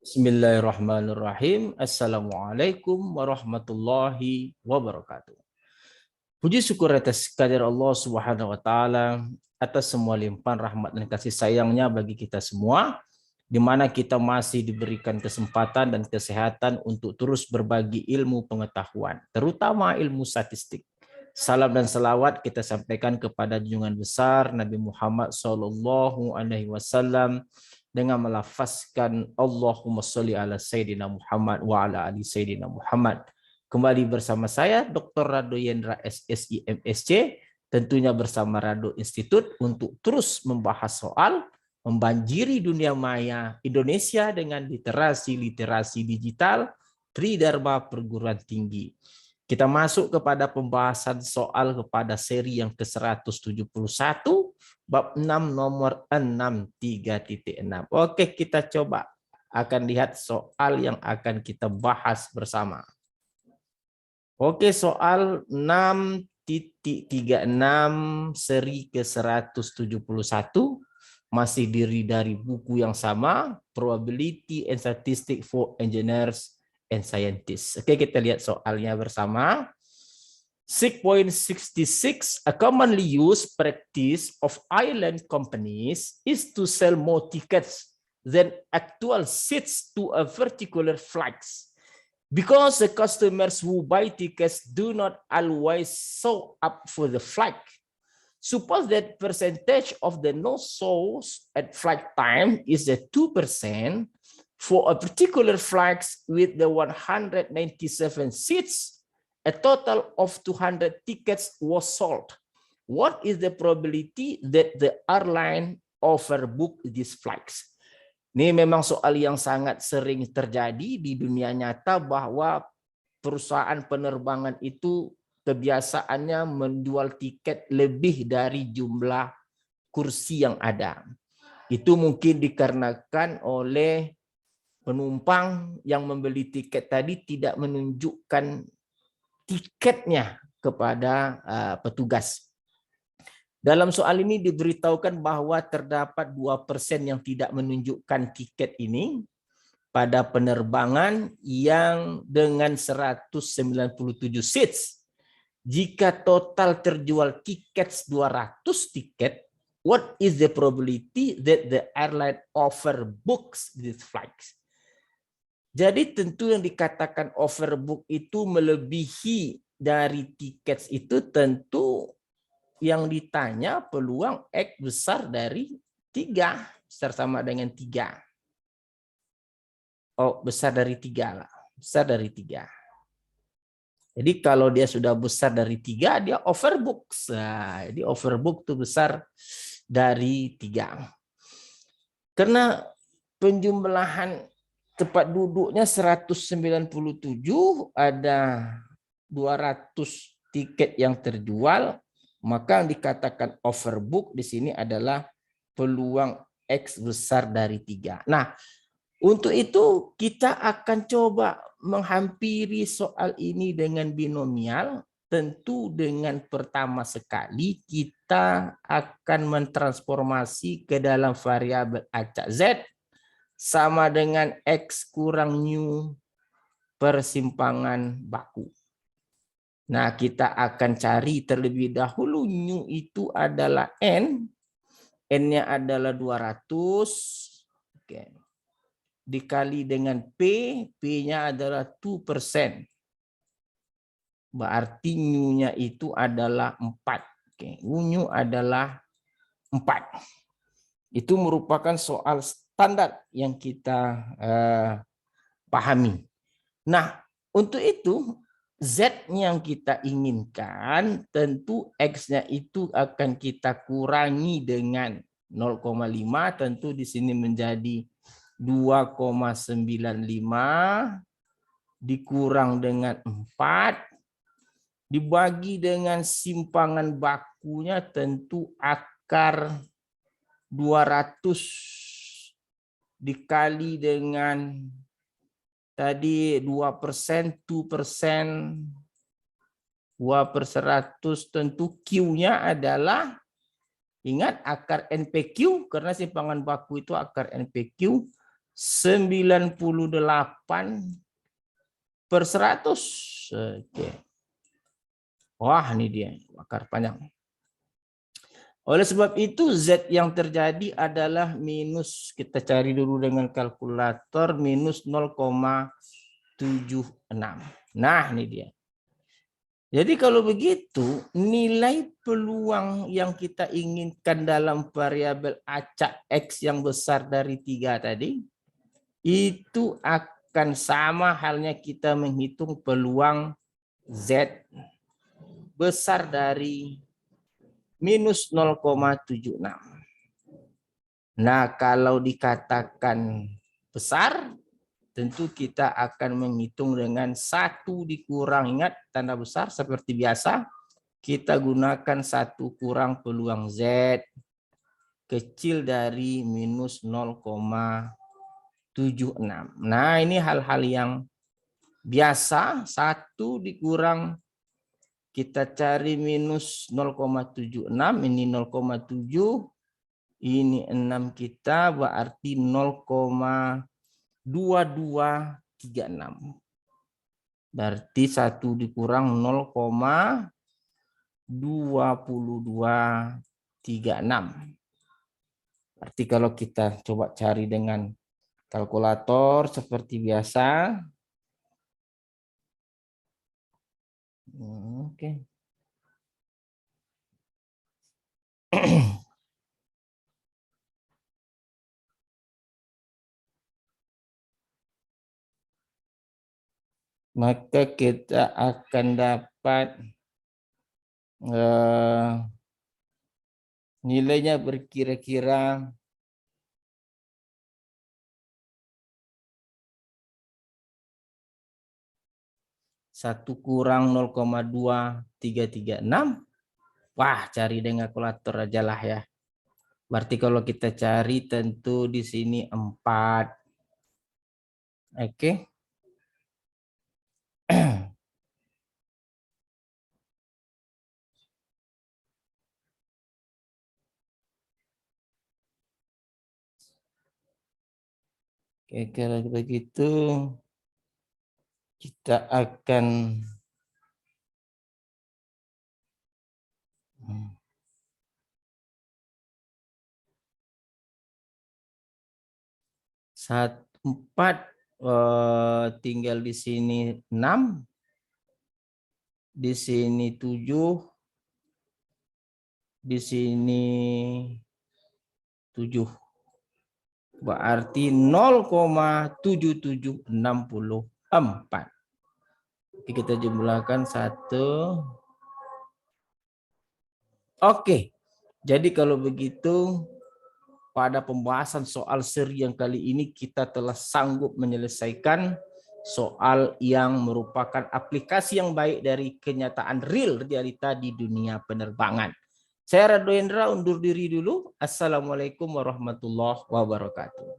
Bismillahirrahmanirrahim. Assalamualaikum warahmatullahi wabarakatuh. Puji syukur atas kehadirat Allah Subhanahu wa taala atas semua limpahan rahmat dan kasih sayangnya bagi kita semua, di mana kita masih diberikan kesempatan dan kesehatan untuk terus berbagi ilmu pengetahuan, terutama ilmu statistik. Salam dan salawat kita sampaikan kepada junjungan besar Nabi Muhammad SAW dengan melafazkan Allahumma sholli ala Sayyidina Muhammad wa ala ali Sayyidina Muhammad. Kembali bersama saya Dr. Rado Yendra SSI MSc, tentunya bersama Rado Institute untuk terus membahas soal membanjiri dunia maya Indonesia dengan literasi digital Tridharma Perguruan Tinggi. Kita masuk kepada pembahasan soal kepada seri yang ke-171, bab 6 nomor 63.6. Oke, kita coba akan lihat soal yang akan kita bahas bersama. Oke, soal 6.36 seri ke-171 masih diri dari buku yang sama, Probability and Statistics for Engineers and Scientists. Oke, kita lihat soalnya bersama. 6.66, a commonly used practice of airline companies is to sell more tickets than actual seats to a particular flights, because the customers who buy tickets do not always show up for the flight. Suppose that percentage of the no shows at flight time is the 2%. For a particular flight with the 197 seats, a total of 200 tickets was sold. What is the probability that the airline overbooked these flights? Ini memang soal yang sangat sering terjadi di dunia nyata, bahwa perusahaan penerbangan itu kebiasaannya menjual tiket lebih dari jumlah kursi yang ada. Itu mungkin dikarenakan oleh penumpang yang membeli tiket tadi tidak menunjukkan tiketnya kepada petugas. Dalam soal ini diberitahukan bahwa terdapat 2% yang tidak menunjukkan tiket ini pada penerbangan yang dengan 197 seats. Jika total terjual tiket 200 tiket, what is the probability that the airline overbooks these flights? Jadi tentu yang dikatakan overbook itu melebihi dari tiket itu, tentu yang ditanya peluang X besar dari 3, besar sama dengan 3. Oh, besar dari 3 lah, besar dari 3. Jadi kalau dia sudah besar dari 3, dia overbook. Nah, jadi overbook itu besar dari 3. Karena penjumlahan tempat duduknya 197, ada 200 tiket yang terjual, maka yang dikatakan overbook di sini adalah peluang X besar dari 3. Nah, untuk itu kita akan coba menghampiri soal ini dengan binomial. Tentu dengan pertama sekali kita akan mentransformasi ke dalam variabel acak Z sama dengan X kurang nu persimpangan baku. Nah, kita akan cari terlebih dahulu nu itu adalah N. N-nya adalah 200. Oke. Dikali dengan P. P-nya adalah 2%. Berarti nu-nya itu adalah 4. Oke. Nu adalah 4. Itu merupakan soal standar yang kita pahami. Nah, untuk itu Z yang kita inginkan, tentu X-nya itu akan kita kurangi dengan 0,5, tentu di sini menjadi 2,95 dikurang dengan 4 dibagi dengan simpangan bakunya, tentu akar 200 dikali dengan tadi 2%, 2%, 2/100, tentu Q-nya adalah, ingat akar NPQ, karena simpangan baku itu akar NPQ, 98/100. Oke. Wah, ini dia akar panjang. Oleh sebab itu Z yang terjadi adalah minus, kita cari dulu dengan kalkulator, minus 0,76. Nah, ini dia. Jadi kalau begitu, nilai peluang yang kita inginkan dalam variabel acak X yang besar dari 3 tadi, itu akan sama halnya kita menghitung peluang Z besar dari minus 0,76. Nah, kalau dikatakan besar, tentu kita akan menghitung dengan 1 dikurang, ingat tanda besar seperti biasa, kita gunakan 1 kurang peluang Z kecil dari minus 0,76. Nah, ini hal-hal yang biasa, 1 dikurang, kita cari minus 0,76, ini 0,7, ini 6 kita, berarti 0,2236. Berarti 1 dikurang 0,2236. Berarti kalau kita coba cari dengan kalkulator seperti biasa. Oke. Maka kita akan dapat nilainya berkira-kira 1 kurang 0,2336. Wah, cari dengan kalkulator aja lah ya. Berarti kalau kita cari tentu di sini 4. Oke. Oke, kalau begitu kita akan empat, tinggal di sini 6, di sini 7, di sini 7. Berarti 0,7764. Kita jumlahkan 1. Oke. Jadi kalau begitu, pada pembahasan soal seri yang kali ini kita telah sanggup menyelesaikan soal yang merupakan aplikasi yang baik dari kenyataan real realita di dunia penerbangan. Saya Rado Hendra undur diri dulu. Assalamualaikum warahmatullahi wabarakatuh.